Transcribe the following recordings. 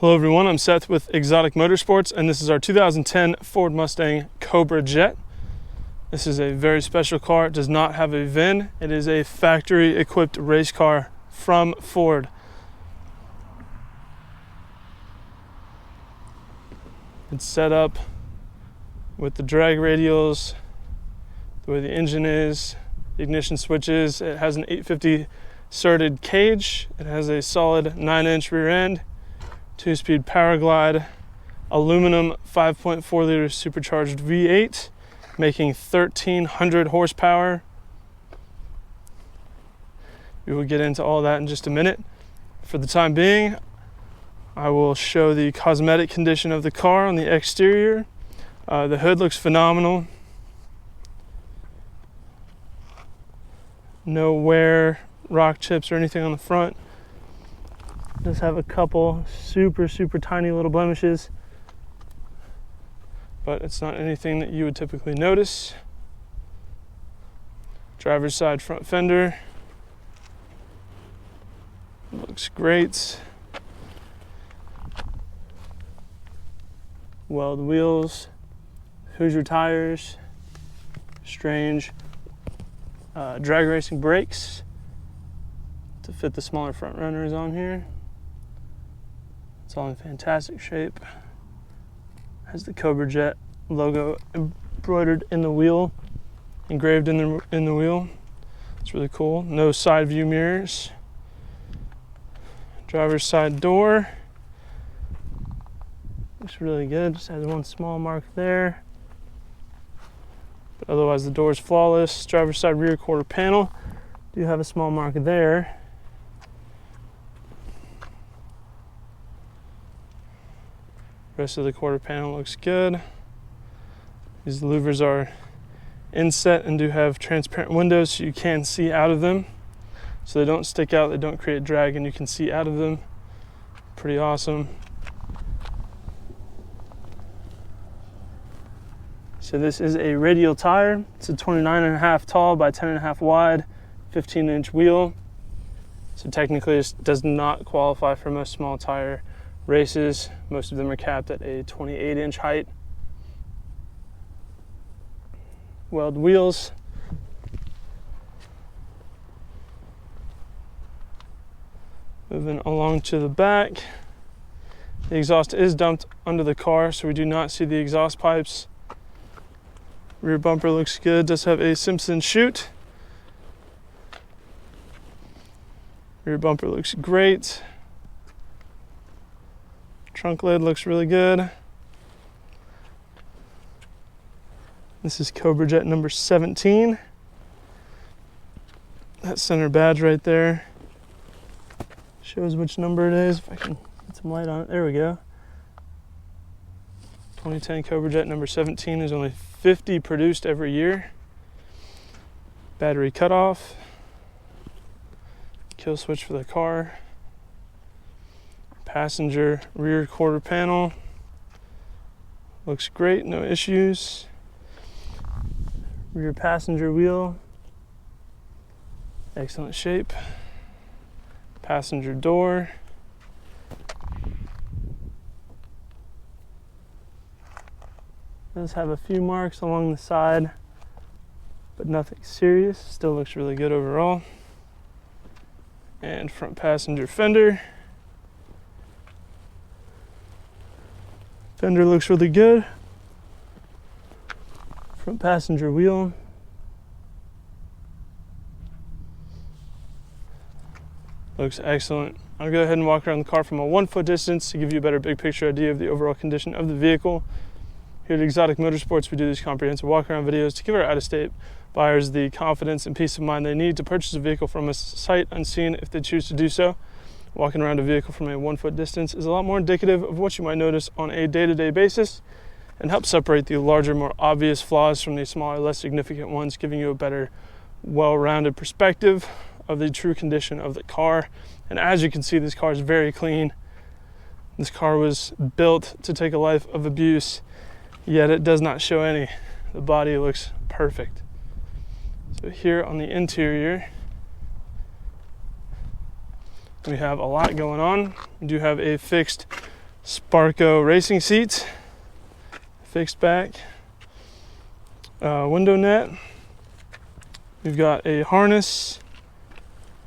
Hello everyone, I'm Seth with Exotic Motorsports, and this is our 2010 Ford Mustang Cobra Jet. This is a very special car. It does not have a VIN. It is a factory equipped race car from Ford. It's set up with the drag radials, the way the engine is, the ignition switches. It has an 850 serted cage. It has a solid 9-inch rear end, 2-speed power glide, aluminum 5.4 liter supercharged V8, making 1,300 horsepower. We will get into all that in just a minute. For the time being, I will show the cosmetic condition of the car on the exterior. The hood looks phenomenal. No wear, rock chips, or anything on the front. Does have a couple super tiny little blemishes, but it's not anything that you would typically notice. Driver's side front fender looks great. Weld wheels, Hoosier tires, strange drag racing brakes to fit the smaller front runners on here. It's all in fantastic shape. Has the Cobra Jet logo embroidered in the wheel, engraved in the wheel. It's really cool. No side view mirrors. Driver's side door looks really good. Just has one small mark there, but otherwise the door is flawless. Driver's side rear quarter panel do have a small mark there. Rest of the quarter panel looks good. These louvers are inset and do have transparent windows so you can see out of them. So they don't stick out, they don't create drag, and you can see out of them. Pretty awesome. So this is a radial tire. It's a 29.5 tall by 10.5 wide, 15-inch wheel. So technically this does not qualify for most small tire races. Most of them are capped at a 28-inch height. Weld wheels. Moving along to the back. The exhaust is dumped under the car, so we do not see the exhaust pipes. Rear bumper looks good. Does have a Simpson chute. Rear bumper looks great. Trunk lid looks really good. This is Cobra Jet number 17. That center badge right there shows which number it is. If I can get some light on it. There we go. 2010 Cobra Jet number 17. There's only 50 produced every year. Battery cutoff. Kill switch for the car. Passenger rear quarter panel looks great, no issues. Rear passenger wheel, excellent shape. Passenger door. Does have a few marks along the side, but nothing serious. Still looks really good overall. And front passenger fender. Fender looks really good. Front passenger wheel. Looks excellent. I'll go ahead and walk around the car from a 1-foot distance to give you a better big picture idea of the overall condition of the vehicle. Here at Exotic Motorsports, we do these comprehensive walk around videos to give our out-of-state buyers the confidence and peace of mind they need to purchase a vehicle from a sight unseen if they choose to do so. Walking around a vehicle from a 1-foot distance is a lot more indicative of what you might notice on a day-to-day basis and helps separate the larger, more obvious flaws from the smaller, less significant ones, giving you a better, well-rounded perspective of the true condition of the car. And as you can see, this car is very clean. This car was built to take a life of abuse, yet it does not show any. The body looks perfect. So here on the interior, we have a lot going on. We do have a fixed Sparco racing seats, fixed back, window net. We've got a harness.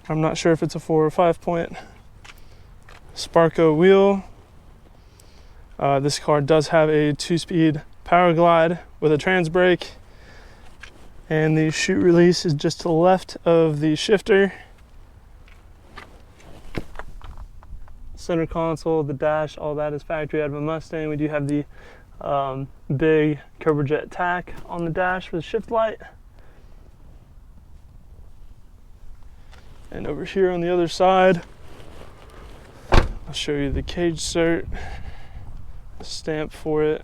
I'm not sure if it's a 4 or 5 point. Sparco wheel. This car does have a 2-speed power glide with a trans brake, and the chute release is just to the left of the shifter. Center console, the dash, all that is factory out of a Mustang. We do have the big Cobra Jet tack on the dash with a shift light. And over here on the other side, I'll show you the cage cert, the stamp for it.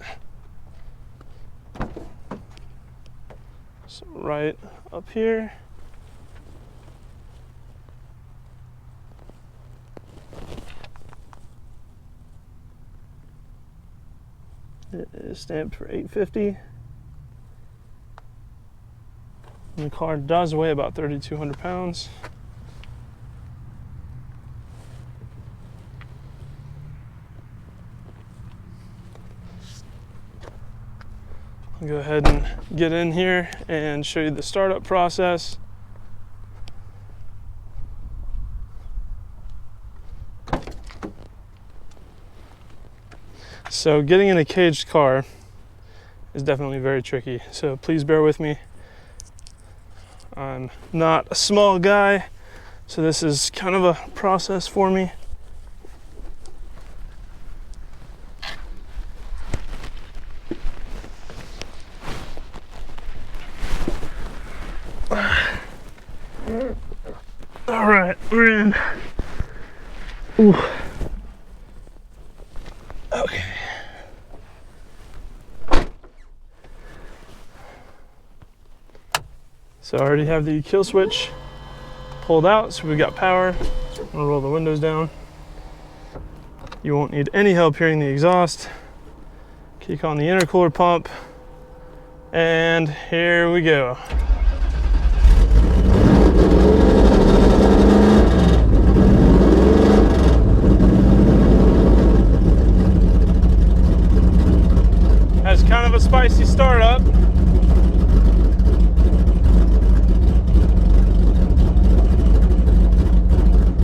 So right up here. It is stamped for $850. And the car does weigh about 3,200 pounds. I'll go ahead and get in here and show you the startup process. So getting in a caged car is definitely very tricky, so please bear with me. I'm not a small guy, so this is kind of a process for me. All right, we're in. Ooh. Okay. So I already have the kill switch pulled out, so we've got power. I'm gonna roll the windows down. You won't need any help hearing the exhaust. Kick on the intercooler pump, and here we go. Has kind of a spicy startup.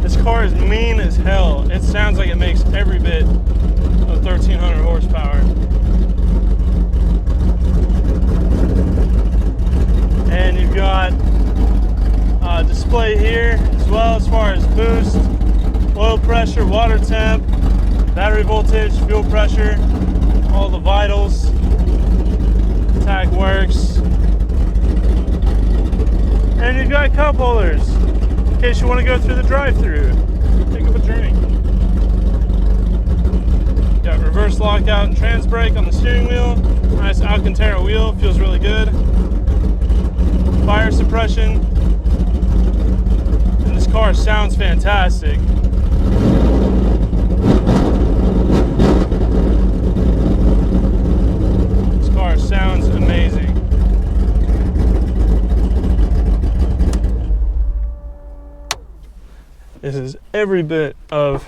This car is mean as hell. It sounds like it makes every bit of 1,300 horsepower. And you've got a display here as well as far as boost, oil pressure, water temp, battery voltage, fuel pressure, all the vitals. Tach works. And you've got cup holders in case you want to go through the drive-thru, pick up a drink. Got reverse lockout and trans brake on the steering wheel. Nice Alcantara wheel, feels really good. Fire suppression. And this car sounds fantastic. This car sounds amazing. This is every bit of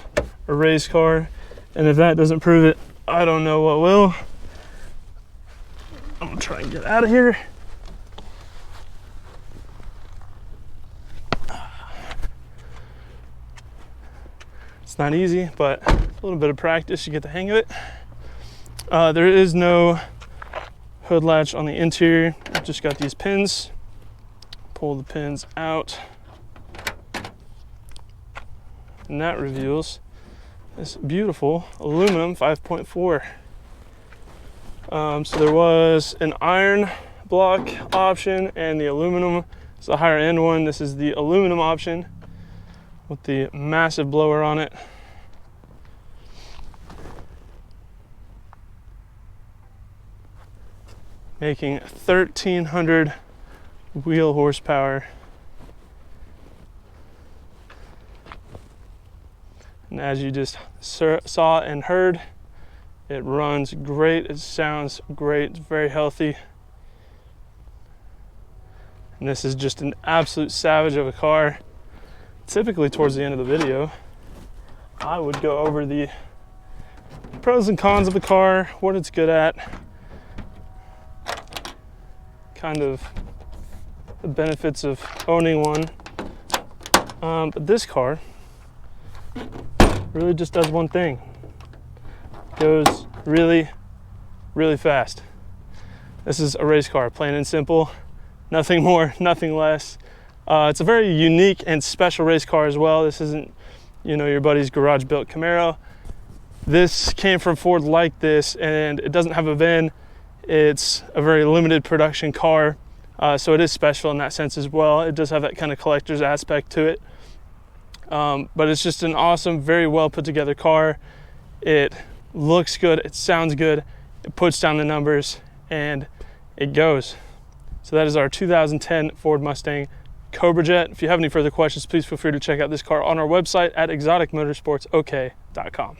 a race car, and if that doesn't prove it, I don't know what will. I'm gonna try and get out of here. It's not easy, but a little bit of practice, you get the hang of it. There is no hood latch on the interior. I've just got these pins. Pull the pins out. And that reveals this beautiful aluminum 5.4. So there was an iron block option, and the aluminum is the higher end one. This is the aluminum option with the massive blower on it. Making 1,300 wheel horsepower. And as you just saw and heard, it runs great, it sounds great, it's very healthy. And this is just an absolute savage of a car. Typically towards the end of the video, I would go over the pros and cons of the car, what it's good at, kind of the benefits of owning one. But this car really just does one thing. Goes really, really fast. This is a race car, plain and simple. Nothing more, nothing less. It's a very unique and special race car as well. This isn't, you know, your buddy's garage built Camaro. This came from Ford like this, and it doesn't have a VIN. It's a very limited production car, so it is special in that sense as well. It does have that kind of collector's aspect to it. But it's just an awesome, very well put together car. It looks good, it sounds good, it puts down the numbers, and it goes. So that is our 2010 Ford Mustang Cobra Jet. If you have any further questions, please feel free to check out this car on our website at exoticmotorsportsok.com.